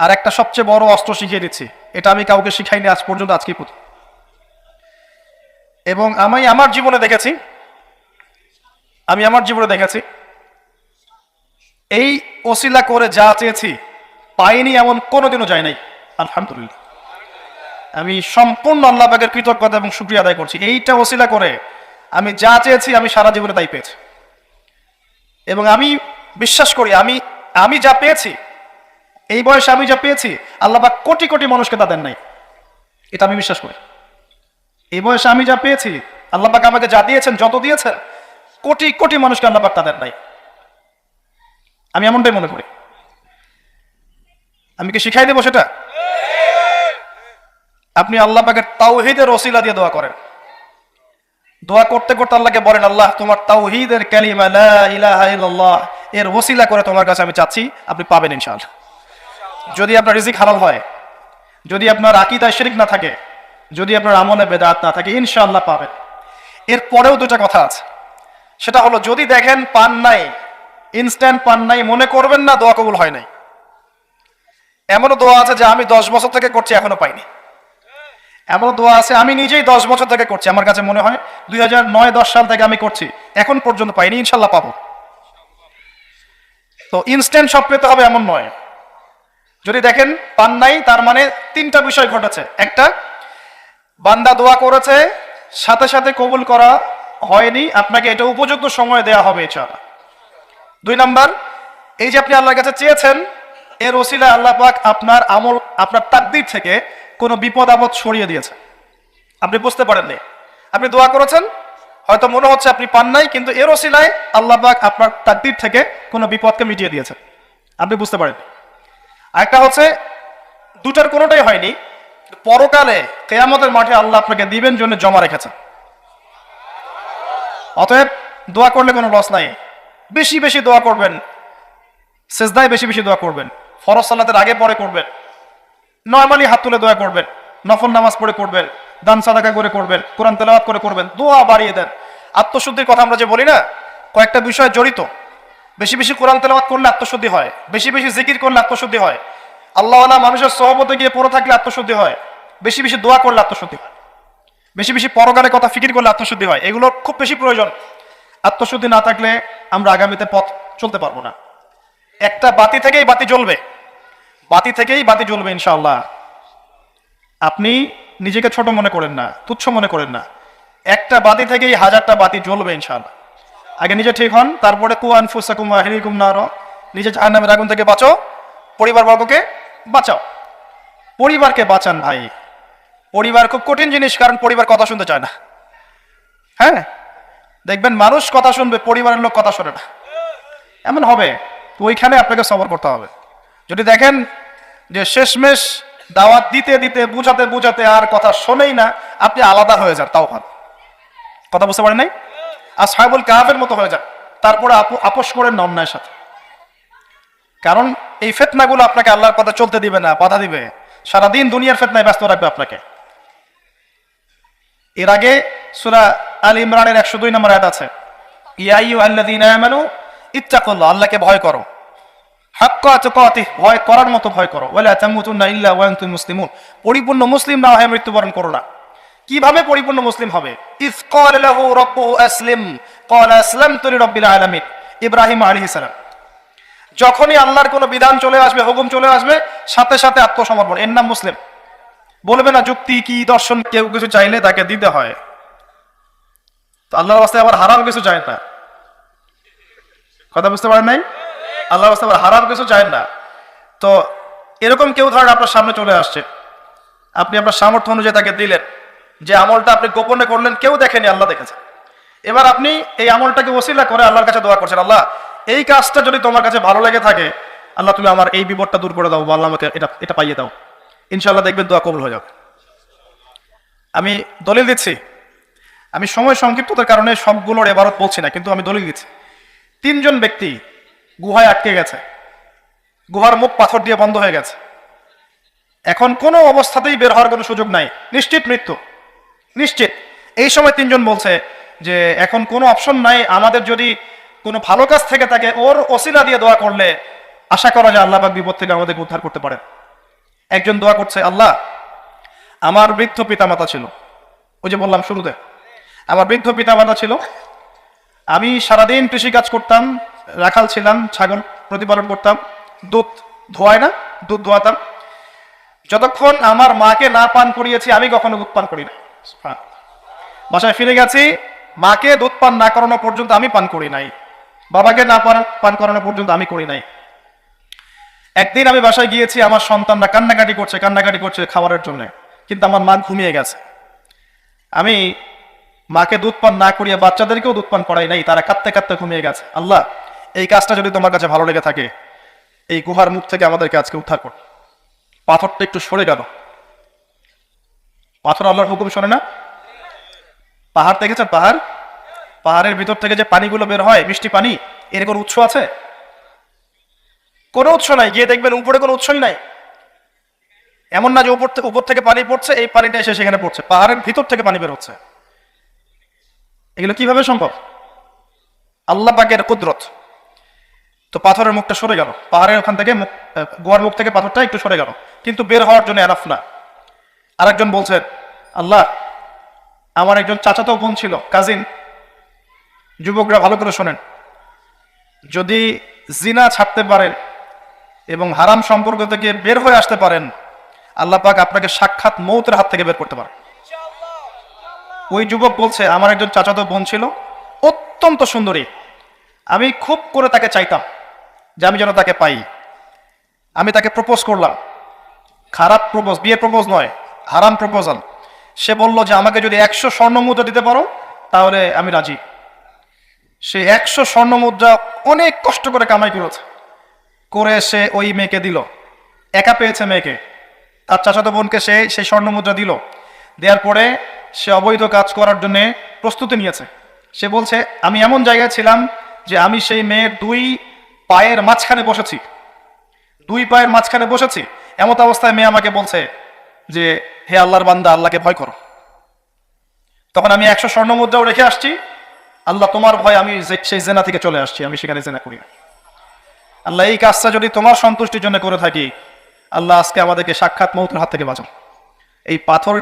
আর একটা সবচেয়ে বড় অস্ত্র শিখিয়ে দিচ্ছি, এটা আমি কাউকে শিখাইনি আজ পর্যন্ত, আজকেই প্রথম। এবং আমি আমার জীবনে দেখেছি এই ওসিলা করে যা চেয়েছি পাইনি এমন কোনোদিনও যায় নাই। আলহামদুলিল্লাহ, আমি সম্পূর্ণ আল্লাহ পাকের কৃতজ্ঞতা এবং শুকরিয়া আদায় করছি। এইটা ওসিলা করে আমি যা চেয়েছি আমি সারা জীবনে তাই পেয়েছি। এবং আমি বিশ্বাস করি আমি যা পেয়েছি, এই বয়সে আমি যা পেয়েছি, আল্লাহ পাক কোটি কোটি মানুষকে তা দেন নাই। এটা আমি বিশ্বাস করি। এই বয়সে আমি যা পেয়েছি, আল্লাহ পাক আমাকে যা দিয়েছেন, যত দিয়েছেন, কোটি কোটি মানুষকে আল্লাহ পাক তা দেন নাই। আমি এমনটাই মনে করি। আমি কি শিখাই দেবো সেটা? আপনি আল্লাহ পাকের তাওহীদের ওসিলা দিয়ে দোয়া করেন। দোয়া করতে করতে আল্লাহকে বলেন, আল্লাহ তোমার তাওহীদের কালিমা লা ইলাহা ইল্লাল্লাহ এর ওসিলা করে তোমার কাছে আমি চাচ্ছি, আপনি পাবেন ইনশাআল্লাহ। যদি আপনার রিজিক হালাল হয়, যদি আপনার আকীদায় শিরক না থাকে, যদি আপনার আমলে বেদাত না থাকে, ইনশাআল্লাহ পাবেন। এর পরেও দুটা কথা আছে, সেটা হলো যদি দেখেন পান নাই, ইনস্ট্যান্ট পান নাই, মনে করবেন না দোয়া কবুল হয় নাই। এমনও দোয়া আছে যে আমি 10 বছর থেকে করছি এখনো পাইনি। এমনও দোয়া আছে আমি নিজেই 10 বছর থেকে করছি, আমার কাছে মনে হয় 2009-10 সাল থেকে আমি করছি, এখন পর্যন্ত পাইনি, ইনশাল্লাহ পাবো। তো ইনস্ট্যান্ট সব পেতে হবে এমন নয়। যদি দেখেন পান নাই, তার মানে তিনটা বিষয় ঘটেছে। একটা, বান্দা দোয়া করেছে, সাথে সাথে কবুল করা হয়নি, আপনাকে এটা উপযুক্ত সময় দেয়া হবে ইনশাআল্লাহ। 2 নাম্বার, এই যে আপনি আল্লাহর কাছে চেয়েছেন, এর ওসিলায় আল্লাহ পাক আপনার আমল, আপনার তাকদীর থেকে কোনো বিপদ আপদ সরিয়ে দিয়েছে, আপনি বুঝতে পারেননি। আপনি দোয়া করেছেন, হয়তো মনে হচ্ছে আপনি পান নাই, কিন্তু এর ওসিলায় আল্লাহ পাক আপনার তাকদীর থেকে কোনো বিপদকে মিটিয়ে দিয়েছে, আপনি বুঝতে পারেননি। আরেকটা হচ্ছে দুটার কোনোটাই হয়নি, পরকালে কিয়ামতের মাঠে আল্লাহ আপনাকে দিবেন জন্য জমা রেখেছেন। অতএব দোয়া করলে কোনো লস নাই। বেশি বেশি দোয়া করবেন, সেজদায় বেশি বেশি দোয়া করবেন, ফরজ সালাতের আগে পরে করবেন, নরমালি হাত তুলে দোয়া করবেন, নফল নামাজ পড়ে করবেন, দান সাদাকা করে করবেন, কোরআন তেলাওয়াত করে করবেন, দোয়া বাড়িয়ে দেন। আত্মশুদ্ধির কথা আমরা যে বলি না, কয়েকটা বিষয় জড়িত। বেশি বেশি কোরআন তেলাওয়াত করলে আত্মশুদ্ধি হয়, বেশি বেশি জিকির করলে আত্মশুদ্ধি হয়, আল্লাহওয়ালা মানুষের সহবতে গিয়ে পড়ে থাকলে আত্মশুদ্ধি হয়, বেশি বেশি দোয়া করলে আত্মশুদ্ধি হয়, বেশি বেশি পরকালের কথা ফিকির করলে আত্মশুদ্ধি হয়। এগুলো খুব বেশি প্রয়োজন। আত্মশুদ্ধি না থাকলে আমরা আগামীতে পথ চলতে পারবো না। একটা বাতি থেকেই বাতি জ্বলবে ইনশাআল্লাহ। আপনি নিজেকে ছোট মনে করেন না, তুচ্ছ মনে করেন না। একটা বাতি থেকেই 1000টা বাতি জ্বলবে ইনশাআল্লাহ। আগে নিজে ঠিক হন, তারপরে কু আনফুসাকুম ওয়া আহলিকুম নার, নিজে জাহান্নামের আগুন থেকে বাঁচো, পরিবারবর্গকে বাঁচাও। পরিবারকে বাঁচান ভাই। পরিবার খুব কঠিন জিনিস, কারণ পরিবার কথা শুনতে চায় না। হ্যাঁ, দেখবেন মানুষ কথা শুনবে, পরিবারের লোক কথা শোনে না, এমন হবে। তো ওইখানে আপনাকে সবর করতে হবে। যদি দেখেন যে শেষমেশ দাওয়াত দিতে দিতে বুঝাতে বুঝাতে আর কথা শোনেই না, আপনি আলাদা হয়ে যান, তাও ভালো। কথা বুঝতে পারেন নাই? আসহাবুল কাহাফের মতো হয়ে যান, তারপরে আপোষ করেন না অন্যায়ের সাথে। কারণ এই ফিতনাগুলো আপনাকে আল্লাহর পথে চলতে দিবে না, বাধা দিবে, সারাদিন দুনিয়ার ফিতনায় ব্যস্ত রাখবে আপনাকে। এর আগে সূরা আল ইমরানের 102 নম্বর আয়াত আছে, ইয়া আইয়ুহাল্লাযীনা আমানু ইত্তাকুল্লাহ, আল্লাহকে ভয় করো, হাক্কা তুকাতিহ, ভয় করার মতো ভয় করো, ওয়ালা তামুতুন্না ইল্লা ওয়া আনতুম মুসলিমুন, পরিপূর্ণ মুসলিম না হয়ে মৃত্যুবরণ করো না। কিভাবে পরিপূর্ণ মুসলিম হবে? ইয ক্বালা লাহু রাব্বুহু আসলিম ক্বালা আসলামতু লিরাব্বিল আলামিন, ইব্রাহিম আলাইহিস সালাম। যখনই আল্লাহর কোনো বিধান চলে আসবে, হুকুম চলে আসবে, সাথে সাথে আত্মসমর্পণ, এর নাম মুসলিম। বলবে না যুক্তি কি দর্শন, কেউ কিছু চাইলে তাকে দিতে হয়। তো আল্লাহর রাস্তায় আবার হারাম কিছু চায় না। কথা বুঝতে পারেন নাই? আল্লাহর রাস্তায় আবার হারাম কিছু চায় না। তো এরকম কেউ ধরেন আপনার সামনে চলে আসছে, আপনি আপনার সামর্থ্য অনুযায়ী তাকে দিলেন, যে আমলটা আপনি গোপনে করলেন, কেউ দেখেনি, আল্লাহ দেখেছে। এবার আপনি এই আমলটাকে ওসিলা করে আল্লাহর কাছে দোয়া করছেন, আল্লাহ এই কাজটা যদি তোমার কাছে ভালো লেগে থাকে, আল্লাহ তুমি আমার এই বিপদটা দূর করে দাও, বা আল্লাহ আমাকে এটা পাইয়ে দাও। ইনশাআল্লাহ দেখবেন দোয়া কবুল হয়ে যাবে। আমি দলিল দিচ্ছি, আমি সময় সংক্ষিপ্ততার কারণে সবগুলোর এবারত বলছি না, কিন্তু আমি দলিল দিচ্ছি। 3 জন ব্যক্তি গুহায় আটকে গেছে, গুহার মুখ পাথর দিয়ে বন্ধ হয়ে গেছে, এখন কোনো অবস্থাতেই বের হওয়ার কোনো সুযোগ নাই, নিশ্চিত মৃত্যু, নিশ্চিত। এই সময় 3 জন বলছে যে এখন কোনো অপশন নাই, আমাদের যদি কোনো ভালো কাজ থেকে থাকে, ওর ওসিলা দিয়ে দোয়া করলে আশা করা যায় আল্লাহ পাক বিপদ থেকে আমাদেরকে উদ্ধার করতে পারেন। একজন দোয়া করছে, আল্লাহ আমার বৃদ্ধ পিতামাতা ছিল, ওই যে বললাম শুরুতে আমার বৃদ্ধ পিতামাতা ছিল, আমি সারাদিন কৃষিকাজ করতাম, রাখাল ছিলাম, ছাগল প্রতিপালন করতাম, দুধ ধোয়ায় না, দুধ ধোয়াতাম, যতক্ষণ আমার মাকে না পান করিয়েছি আমি কখনো দুধ পান করি না। বাসায় ফিরে গেছি, মাকে দুধ পান না করানো পর্যন্ত আমি পান করি নাই, বাবাকে না পান করানো পর্যন্ত আমি করি নাই। একদিন আমি বাসায় গিয়েছি, আমার সন্তানরা কান্নাকাটি করছে খাবারের জন্য, কিন্তু আমার মা ঘুমিয়ে গেছে। আমি মাকে দুধ পান না করিয়ে বাচ্চাদেরকেও দুধ পান করাই নাই, তারা কাঁদতে কাঁদতে ঘুমিয়ে গেছে। আল্লাহ, এই কাজটা যদি তোমার কাছে ভালো লেগে থাকে, এই গুহার মুখ থেকে আমাদেরকে আজকে উদ্ধার কর। পাথরটা একটু সরে গেল। পাথর আল্লাহর হুকুম শোনে না? পাহাড় দেখেছেন? পাহাড়ের ভিতর থেকে যে পানিগুলো বের হয়, মিষ্টি পানি, এর কোনো উৎস আছে? কোনো উৎস নাই। গিয়ে দেখবেন উপরে কোনো উৎসই নাই। এমন না যে উপর থেকে পানি পড়ছে, এই পানিটা এসে সেখানে পড়ছে, পাহাড়ের ভিতর থেকে পানি বের হচ্ছে। এগুলো কিভাবে সম্ভব? আল্লাহ পাকের কুদরত। তো পাথরের মুখটা সরে গেল, পাহাড়ের ওখান থেকে গোয়ার মুখ থেকে পাথরটা একটু সরে গেল, কিন্তু বের হওয়ার জন্য এনাফ না। আরেকজন বলছেন, আল্লাহ আমার একজন চাচাতো বোন ছিল, কাজিন। যুবকরা ভালো করে শোনেন, যদি জিনা ছাড়তে পারেন এবং হারাম সম্পর্ক থেকে বের হয়ে আসতে পারেন, আল্লাহ পাক আপনাকে সাক্ষাৎ মৌতের হাত থেকে বের করতে পারে। ওই যুবক বলছে, আমার একজন চাচাতো বোন ছিল, অত্যন্ত সুন্দরী, আমি খুব করে তাকে চাইতাম যে আমি যেন তাকে পাই। আমি তাকে প্রপোজ করলাম, খারাপ প্রপোজ, বিয়ের প্রপোজ নয়, হারাম প্রপোজাল। সে বলল যে আমাকে যদি 100 স্বর্ণ মুদ্রা দিতে পারো তাহলে আমি রাজি। সে 100 স্বর্ণ মুদ্রা অনেক কষ্ট করে কামাই করে সে ওই মেয়েকে দিল। একা পেয়েছে মেয়েকে, তার চাচাতো বোনকে সে সেই স্বর্ণ মুদ্রা দিল। দেওয়ার পরে সে অবৈধ কাজ করার জন্য প্রস্তুতি নিয়েছে। সে বলছে, আমি এমন জায়গায় ছিলাম যে আমি সেই মেয়ের 2 পায়ের মাঝখানে বসেছি, 2 পায়ের মাঝখানে বসেছি। এমত অবস্থায় মেয়ে আমাকে বলছে যে, হে আল্লাহর বান্দা, আল্লাহকে ভয় করো। তখন আমি 100 স্বর্ণ মুদ্রাও রেখে আসছি, আল্লাহ তোমার ভয় আমি সেই জেনা থেকে চলে আসছি, আমি সেখানে জেনা করি না। আল্লাহ, এই কাজটা যদি তোমার সন্তুষ্টির জন্য করে থাকি, আল্লাহ আজকে আমাদেরকে সাক্ষাৎ মৌতের হাত থেকে বাঁচাও। এই পাথর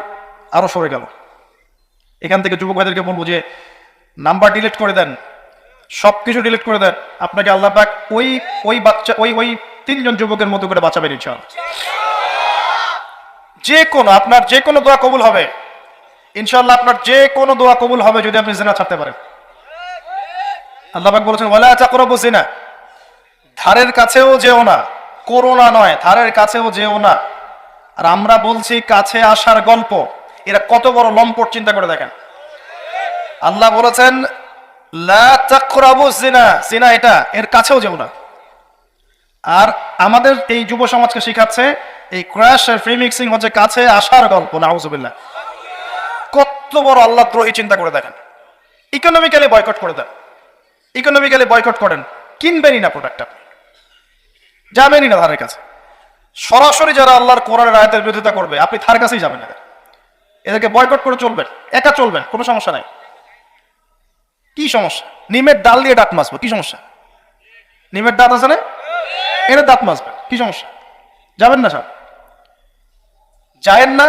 আরো সরে গেল। এখান থেকে যুবক ভাইদেরকে বলবো যে নাম্বার ডিলিট করে দেন, সবকিছু ডিলিট করে দেন, আপনাকে আল্লাহ পাক ওই বাচ্চা ওই 3 জন যুবকের মতো করে বাঁচাবেন ইনশাআল্লাহ। আপনার যে কোনো দোয়া কবুল হবে ইনশাআল্লাহ। আপনার যে কোনো দোয়া কবুল হবে যদি আপনি জিনা ছাড়তে পারেন। আল্লাহ পাক বলেছেন, ওয়ালা তাকরাবু জিনা, ধারের কাছেও যেও না, করোনা নয়, ধারের কাছেও যেও না। আর আমরা বলছি কাছে আসার গল্প, এরা কত বড় লম্পট, চিন্তা করে দেখেন। আল্লাহ বলেছেন লা তাকরাবু জিনা, জিনা এটা, এর কাছেও যেও না। আর আমাদের এই যুব সমাজকে শিখাচ্ছে এই ক্র্যাশ আর ফ্রি মিক্সিং হচ্ছে কাছে আসার গল্প। নাউজুবিল্লাহ, কত বড় আল্লাহ দ্রোহী, চিন্তা করে দেখেন। ইকোনমিক্যালি বয়কট করে দেন, ইকোনমিক্যালি বয়কট করেন, কিনবেনই না প্রোডাক্টটা, যাবেনই না ধারের কাছে। সরাসরি যারা আল্লাহর কোরআনের আয়াতের বিরোধিতা করবে, আপনি ধার কাছেই যাবেন না, এদেরকে বয়কট করে চলবেন, একা চলবেন, কোনো সমস্যা নাই। কি সমস্যা? নিমের ডাল দিয়ে দাঁত মাজবো, কি সমস্যা? নিমের দাঁত আছে না, এর দাঁত মাজবেন, কি সমস্যা? যাবেন না, সব যায়েন না।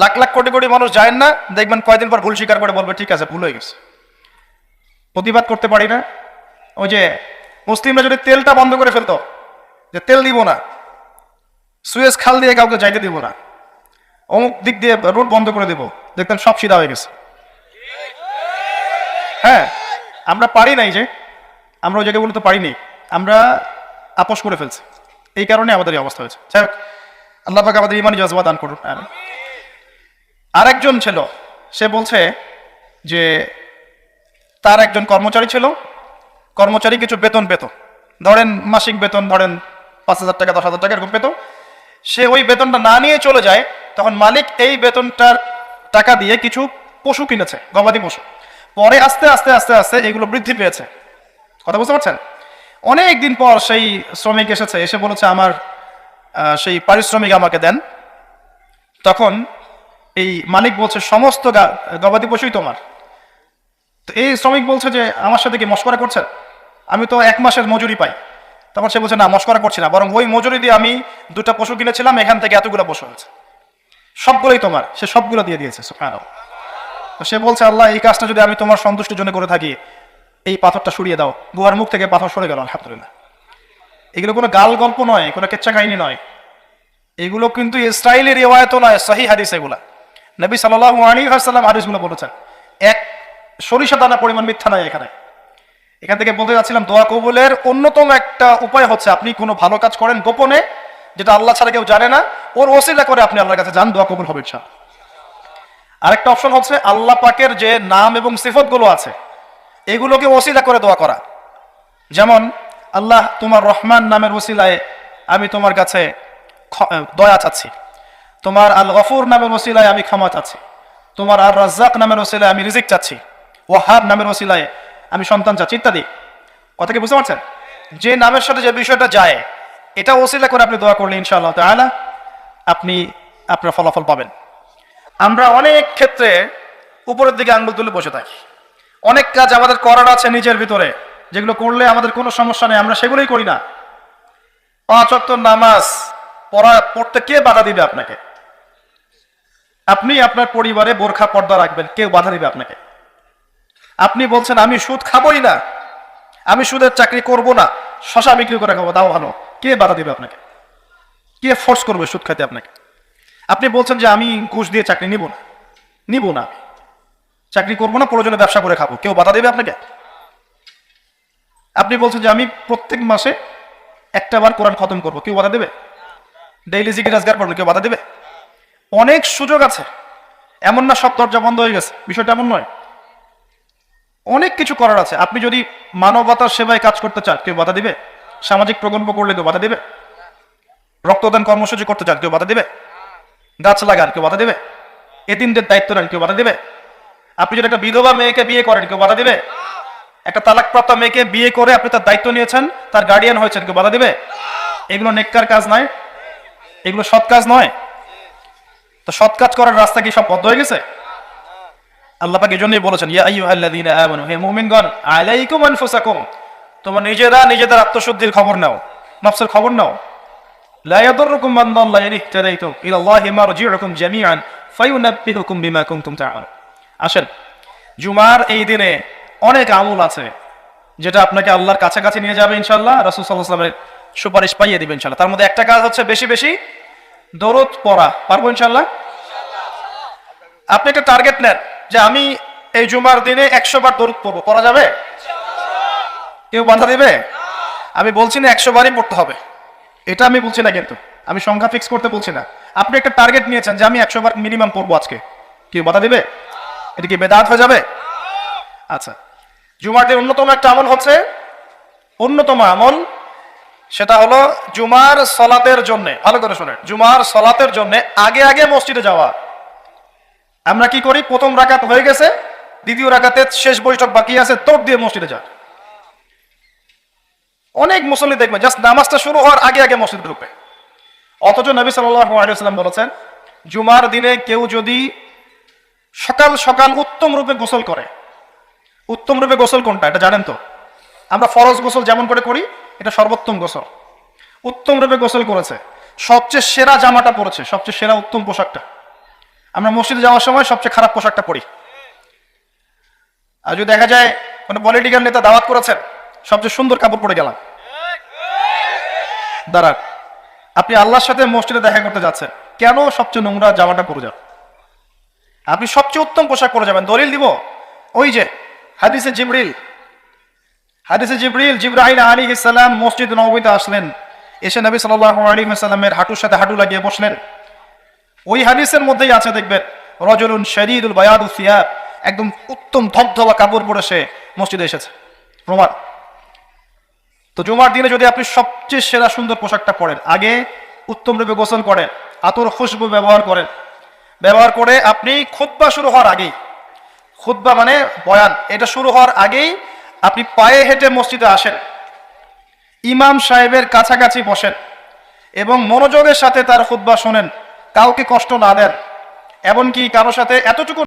লাখ লাখ কোটি কোটি মানুষ যায়েন না, দেখবেন কয়েকদিন পর ভুল স্বীকার করে বলবে ঠিক আছে, ভুল হয়ে গেছে। প্রতিবাদ করতে পারি না। ওই যে মুসলিমরা যদি তেলটা বন্ধ করে ফেলতো, যে তেল দিব না, সুয়েজ খাল দিয়ে কাউকে যাইতে দিব না, অমুক দিক দিয়ে রোড বন্ধ করে দেব, দেখতেন সব সিধা হয়ে গেছে। হ্যাঁ, আমরা পারি নাই, যে আমরা ওই জায়গাগুলো তো পারিনি, আমরা আপোষ করে ফেলছি, এই কারণে আমাদের এই অবস্থা হয়েছে। আল্লাহ পাক আমাদের ইমানি জজবা দান করুন। আরেকজন ছিল, সে বলছে যে তার একজন কর্মচারী ছিল, কর্মচারী কিছু বেতন পেত, ধরেন মাসিক বেতন ধরেন 5,000 টাকা 10,000 টাকা এরকম পেত। সে ওই বেতনটা না নিয়ে চলে যায়, তখন মালিক এই বেতনটার টাকা দিয়ে কিছু পশু কিনেছে, গবাদি পশু। পরে আস্তে আস্তে আস্তে আস্তে এগুলো বৃদ্ধি পেয়েছে। কথা বুঝতে পারছেন? অনেক দিন পর সেই শ্রমিক এসেছে, এসে বলেছে আমার সেই পারিশ্রমিক আমাকে দেন। তখন এই মালিক বলছে সমস্ত গবাদি পশুই তোমার। তো এই শ্রমিক বলছে যে আমার সাথে কি মশকরা করছেন? আমি তো 1 মাসের মজুরি পাই, তখন সে বলছে, না মস্করা করছি না, বরং ওই মজুরি দিয়ে আমি 2টা পশু কিনেছিলাম, এখান থেকে এতগুলো পশু হয়েছে, সবগুলোই তোমার। সে সবগুলো দিয়ে দিয়েছে। সুবহানাল্লাহ। তো সে বলছে, আল্লাহ এই কাজটা যদি আমি তোমার সন্তুষ্টির জন্য করে থাকি, এই পাথরটা সরিয়ে দাও। গুহার মুখ থেকে পাথর সরে গেল, আলহামদুলিল্লাহ। এগুলো কোনো গাল গল্প নয়, কোনো কেচ্চা কাহিনী নয়, এগুলো কিন্তু ইসরায়েলি রিওয়ায়াতও নয়, সহিহ হাদিস এগুলা। নবী সাল্লাল্লাহু আলাইহি ওয়াসাল্লাম হাদিসগুলো বলেছেন, এক সরিষা দানা পরিমাণ মিথ্যা নাই এখানে। এখান থেকে বলতে যাচ্ছিলাম, দোয়া কবুলের অন্যতম একটা উপায় হচ্ছে আপনি কোনো ভালো কাজ করেন গোপনে, যেটা আল্লাহ ছাড়া কেউ জানে না, ওর ওসিলা করে আপনি আল্লাহর কাছে যান, দোয়া কবুল হবে ইনশাআল্লাহ। আরেকটা অপশন হচ্ছে আল্লাহ পাকের যে নাম এবং সিফতগুলো আছে এগুলোকে ওসিলা করে দোয়া করা। যেমন, আল্লাহ তোমার রহমান নামের ওসিলায় আমি তোমার কাছে দয়া চাচ্ছি, তোমার আল গফুর নামের ওসিলায় আমি ক্ষমা চাচ্ছি, তোমার আর রাজ্জাক নামের ওসিলায় আমি রিজিক চাচ্ছি, ওয়াহাব নামের ওসিলায় আমি সন্তান চাচ্ছি, ইত্যাদি। কথা কি বুঝতে পারছেন? যে নামের সাথে যে বিষয়টা যায় এটা ওসিলা করে আপনি দোয়া করলে ইনশাআল্লাহ তাআলা আপনি আপনার ফলাফল পাবেন। আমরা অনেক ক্ষেত্রে উপরের দিকে আঙ্গুল তুলে বসে থাকি, অনেক কাজ আমাদের করার আছে নিজের ভিতরে, যেগুলো করলে আমাদের কোনো সমস্যা নেই, আমরা সেগুলোই করি না। 5 ওয়াক্ত নামাজ পড়তে কে বাধা দিবে আপনাকে? আপনি আপনার পরিবারে বোরখা পর্দা রাখবেন, কেউ বাধা দিবে আপনাকে? আপনি বলছেন আমি সুদ খাবোই না, আমি সুদের চাকরি করব না, শশা বিক্রি করে খাবো, দাও ভালো, কে বাধা দিবে আপনাকে? কে ফোর্স করবে সুদ খাইতে আপনাকে? আপনি বলছেন যে আমি ঘুষ দিয়ে চাকরি নিব না, চাকরি করবো না, প্রয়োজনে ব্যবসা করে খাবো, কেউ বাধা দেবে আপনাকে? আপনি বলছেন যে আমি প্রত্যেক মাসে একটা বার কোরআন খতম করবো, কেউ বাধা দেবে? ডেইলি জিকির আজকার পড়বো, কেউ বাধা দেবে? অনেক সুযোগ আছে, এমন না সব দরজা বন্ধ হয়ে গেছে, বিষয়টা এমন নয়, অনেক কিছু করার আছে। আপনি যদি মানবতার সেবায় কাজ করতে চান, কেউ বাধা দিবে? সামাজিক প্রকল্প করলে কেউ বাধা দিবে? রক্তদান কর্মসূচি করতে চান, কেউ বাধা দিবে? গাছ লাগান, কেউ বাধা দিবে? এতিমদের দায়িত্ব নেন, কেউ বাধা দিবে? আপনি যদি একটা বিধবা মেয়েকে বিয়ে করেন, কেউ বাধা দিবে? একটা তালাকপ্রাপ্ত মেয়েকে বিয়ে করে আপনি তার দায়িত্ব নিয়েছেন, তার গার্ডিয়ান হয়েছেন, কেউ বাধা দিবে? এগুলো নেককার কাজ নয়, এগুলো সৎ কাজ নয়। তো সৎ কাজ করার রাস্তা কি সব বন্ধ হয়ে গেছে? আল্লাহ পাক এজন্যই বলেছেন, ইয়া আইয়ুহাল্লাযীনা আমানু, হে মুমিনগণ, আলাইকুম আনফুসাকুম, তোমরা নিজেদের আত্মশুদ্ধির খবর নাও, নফসের খবর নাও। লা ইয়াদুররুকুম মান দাল্লা ইন ইহতাদাইতুম ইলাল্লাহি মারজিউকুম জামিআন ফায়ুনাব্বিহুকুম বিমা কুনতুম তা'মালুন। আসেন, জুমার এই দিনে অনেক আমল আছে যেটা আপনাকে আল্লাহর কাছাকাছি নিয়ে যাবে ইনশাআল্লাহ, রাসূল সাল্লাল্লাহু আলাইহি ওয়াসাল্লামের সুপারিশ পাইয়ে দিবেন ইনশাআল্লাহ। তার মধ্যে একটা কাজ হচ্ছে বেশি বেশি দরুদ পড়া। পারবো ইনশাআল্লাহ? আপনি একটা টার্গেট নেন যে আমি এই জুমার দিনে 100 বার দরুদ পড়বো, পড়া যাবে? কেউ বাধা দিবে? আমি বলছি না 100 বারই পড়তে হবে, এটা আমি বলছি না, কিন্তু আমি সংখ্যা ফিক্স করতে বলছি না। আপনি একটা টার্গেট নিয়েছেন যে আমি 100 বার মিনিমাম পড়বো আজকে, কেউ বাধা দিবে? এটা কি বেদাত হয়ে যাবে? আচ্ছা, জুমার দিন অন্যতম একটা আমল হচ্ছে, অন্যতম আমল সেটা হলো জুমার সলাতের জন্য, ভালো করে শোনেন, জুমার সলাতের জন্য আগে আগে মসজিদে যাওয়া। আমরা কি করি, প্রথম রাকাত হয়ে গেছে, দ্বিতীয় রাকাতে শেষ বৈঠক বাকি আছে, তোপ দিয়ে মসজিদে যা। অনেক মুসল্লি দেখবেন জাস্ট নামাজটা শুরু হওয়ার আগে আগে মসজিদে ঢুকবে। অথচ নবী সাল্লাল্লাহু আলাইহি ওয়াসাল্লাম বলেছেন, জুমার দিনে কেউ যদি সকাল সকাল উত্তম রূপে গোসল করে, উত্তম রূপে গোসল কোনটা এটা জানেন তো? আমরা ফরজ গোসল যেমন করে করি, এটা সর্বোত্তম গোসল। উত্তম রূপে গোসল করেছে, সবচেয়ে সেরা জামাটা পরেছে, সবচেয়ে সেরা উত্তম পোশাকটা। আমরা মসজিদে যাওয়ার সময় সবচেয়ে খারাপ পোশাকটা পরি। আর যদি দেখা যায় কোনো পলিটিক্যাল নেতা দাওয়াত করেছেন, সবচেয়ে সুন্দর কাপড় পরে গেলাম, দাঁড়ান, আপনি আল্লাহর সাথে মসজিদে দেখা করতে যাচ্ছেন, কেন সবচেয়ে নোংরা জামাটা পরে যান? আপনি সবচেয়ে উত্তম পোশাক পরে যাবেন। দলিল দিব, ওই যে হাদিসে জিবরাইল আলাইহিস সালাম মসজিদ নববীতে আসলেন, এসে নবী সাল্লাল্লাহু আলাইহি ওয়াসাল্লামের হাঁটুর সাথে হাঁটু লাগিয়ে বসলেন। ওই হাদিসের মধ্যেই আছে, দেখবেন, রাজুলুন শাদীদুল বায়াদু সিয়াব, একদম উত্তম ধবধবা কাপড় পরে সে মসজিদে এসেছে, প্রমাণ। তো জুমার দিনে যদি আপনি সবচেয়ে সেরা সুন্দর পোশাকটা পরেন, আগে উত্তম রূপে গোসল করেন, আতর খুশবু ব্যবহার করে আপনি খুতবা শুরু হওয়ার আগেই, খুতবা মানে বয়ান, এটা শুরু হওয়ার আগেই আপনি পায়ে হেঁটে মসজিদে আসেন, ইমাম সাহেবের কাছাকাছি বসেন এবং মনোযোগের সাথে তার খুতবা শোনেন, কাউকে কষ্ট না দেন, এমনকি কারোর সাথে এতটুকু